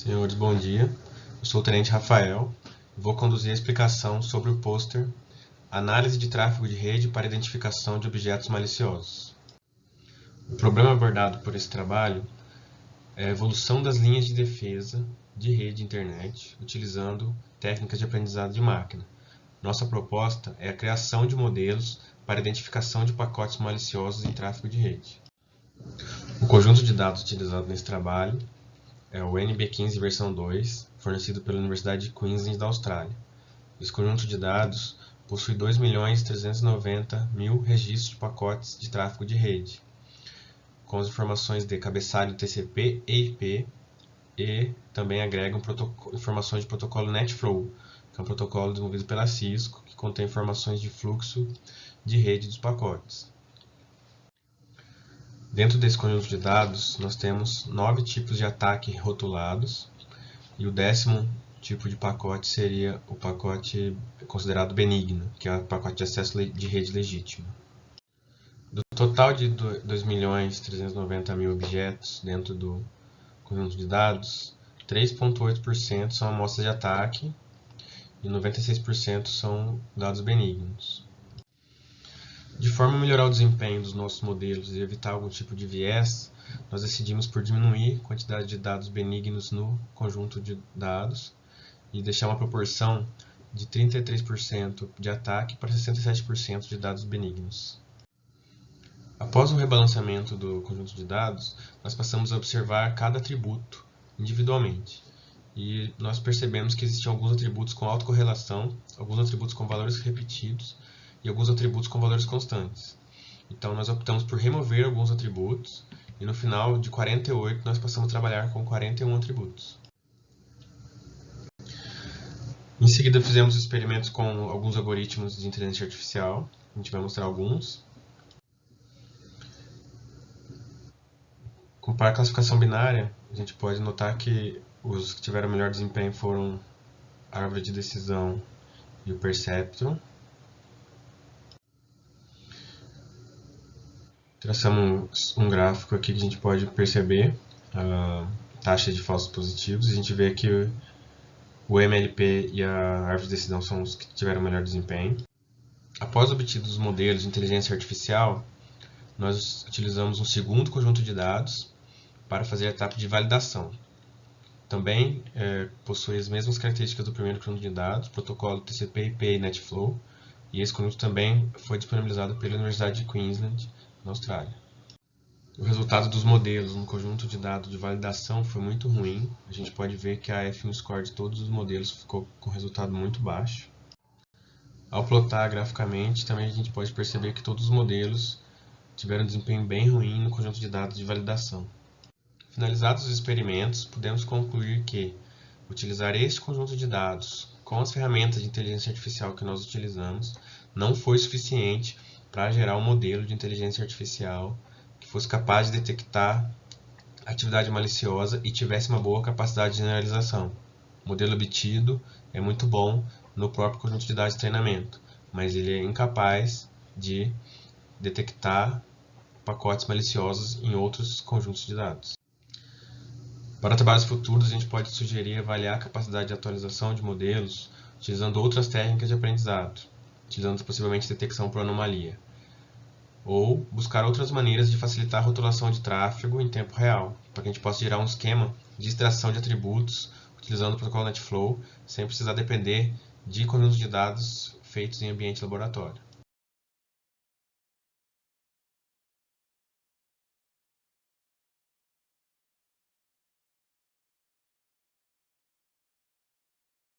Senhores, bom dia. Eu sou o Tenente Rafael e vou conduzir a explicação sobre o pôster Análise de tráfego de rede para identificação de objetos maliciosos. O problema abordado por esse trabalho é a evolução das linhas de defesa de rede e internet utilizando técnicas de aprendizado de máquina. Nossa proposta é a criação de modelos para identificação de pacotes maliciosos em tráfego de rede. O conjunto de dados utilizado nesse trabalho é o NB15 versão 2, fornecido pela Universidade de Queensland da Austrália. Esse conjunto de dados possui 2.390.000 registros de pacotes de tráfego de rede, com as informações de cabeçalho TCP e IP, e também agregam informações de protocolo NetFlow, que é um protocolo desenvolvido pela Cisco, que contém informações de fluxo de rede dos pacotes. Dentro desse conjunto de dados, nós temos 9 tipos de ataque rotulados, e o 10º tipo de pacote seria o pacote considerado benigno, que é o pacote de acesso de rede legítimo. Do total de 2.390.000 objetos dentro do conjunto de dados, 3,8% são amostras de ataque e 96% são dados benignos. De forma a melhorar o desempenho dos nossos modelos e evitar algum tipo de viés, nós decidimos por diminuir a quantidade de dados benignos no conjunto de dados e deixar uma proporção de 33% de ataque para 67% de dados benignos. Após o rebalanceamento do conjunto de dados, nós passamos a observar cada atributo individualmente. E nós percebemos que existiam alguns atributos com autocorrelação, alguns atributos com valores repetidos e alguns atributos com valores constantes. Então nós optamos por remover alguns atributos e no final de 48 nós passamos a trabalhar com 41 atributos. Em seguida fizemos experimentos com alguns algoritmos de inteligência artificial, a gente vai mostrar alguns. Para a classificação binária, a gente pode notar que os que tiveram melhor desempenho foram a árvore de decisão e o perceptron. Traçamos um gráfico aqui que a gente pode perceber a taxa de falsos positivos. A gente vê que o MLP e a árvore de decisão são os que tiveram melhor desempenho. Após obtidos os modelos de inteligência artificial, nós utilizamos um segundo conjunto de dados para fazer a etapa de validação. Também possui as mesmas características do primeiro conjunto de dados, protocolo TCP, IP e NetFlow, e esse conjunto também foi disponibilizado pela Universidade de Queensland, na Austrália. O resultado dos modelos no conjunto de dados de validação foi muito ruim. A gente pode ver que a F1 score de todos os modelos ficou com resultado muito baixo. Ao plotar graficamente, também a gente pode perceber que todos os modelos tiveram desempenho bem ruim no conjunto de dados de validação. Finalizados os experimentos, podemos concluir que utilizar este conjunto de dados com as ferramentas de inteligência artificial que nós utilizamos não foi suficiente para gerar um modelo de inteligência artificial que fosse capaz de detectar atividade maliciosa e tivesse uma boa capacidade de generalização. O modelo obtido é muito bom no próprio conjunto de dados de treinamento, mas ele é incapaz de detectar pacotes maliciosos em outros conjuntos de dados. Para trabalhos futuros, a gente pode sugerir avaliar a capacidade de atualização de modelos utilizando outras técnicas de aprendizado, utilizando possivelmente detecção por anomalia, ou buscar outras maneiras de facilitar a rotulação de tráfego em tempo real, para que a gente possa gerar um esquema de extração de atributos utilizando o protocolo NetFlow, sem precisar depender de conjuntos de dados feitos em ambiente laboratório.